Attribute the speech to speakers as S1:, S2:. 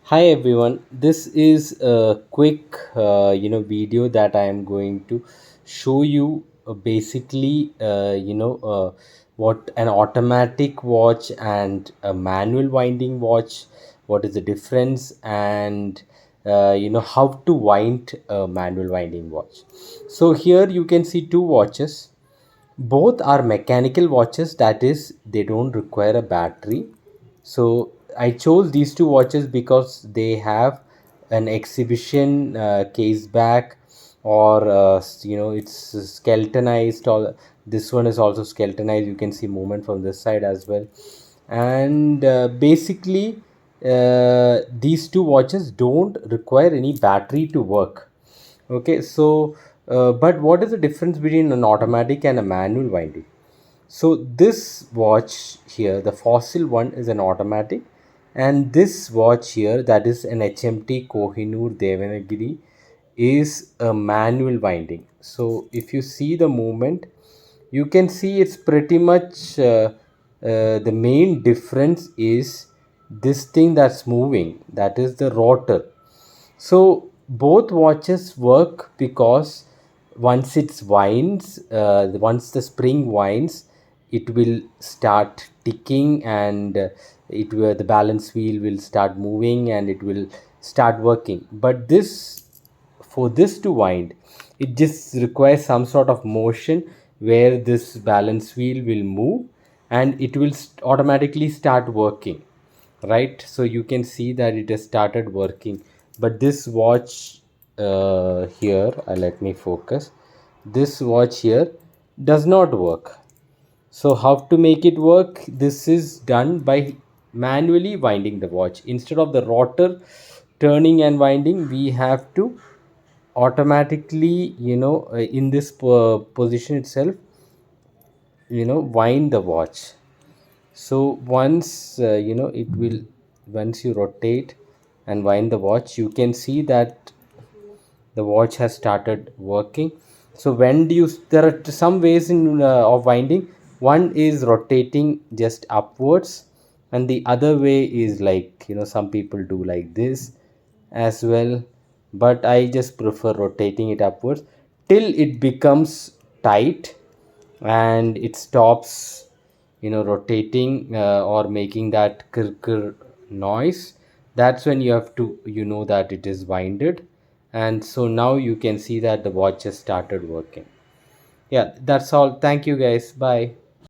S1: Hi everyone. This is a quick, video that I am going to show you. Basically, what an automatic watch and a manual winding watch. What is the difference, and how to wind a manual winding watch. So here you can see two watches. Both are mechanical watches, that is, they don't require a battery. So I chose these two watches because they have an exhibition case back, or it's skeletonized. Or this one is also skeletonized. You can see movement from this side as well. And basically, these two watches don't require any battery to work. Okay, so but what is the difference between an automatic and a manual winding? So this watch here, the Fossil one, is an automatic, and this watch here, that is an HMT Kohinoor Devanagiri, is a manual winding. So if you see the movement, you can see it's pretty much the main difference is this thing that's moving, that is the rotor. So both watches work because once the spring winds, it will start ticking, and the balance wheel will start moving and it will start working. But for this to wind, it just requires some sort of motion where this balance wheel will move and it will automatically start working, right? So you can see that it has started working. But this watch here, let me focus. This watch here does not work. So how to make it work? This is done by manually winding the watch. Instead of the rotor turning and winding, we have to automatically, in this position itself, wind the watch. So once it will, once you rotate and wind the watch, you can see that the watch has started working. So when do you, there are some ways in of winding. One is rotating just upwards, and the other way is like, some people do like this as well, but I just prefer rotating it upwards till it becomes tight and it stops, rotating or making that kirkir noise. That's when you have to, that it is winded. And so now you can see that the watch has started working. Yeah, that's all. Thank you guys. Bye.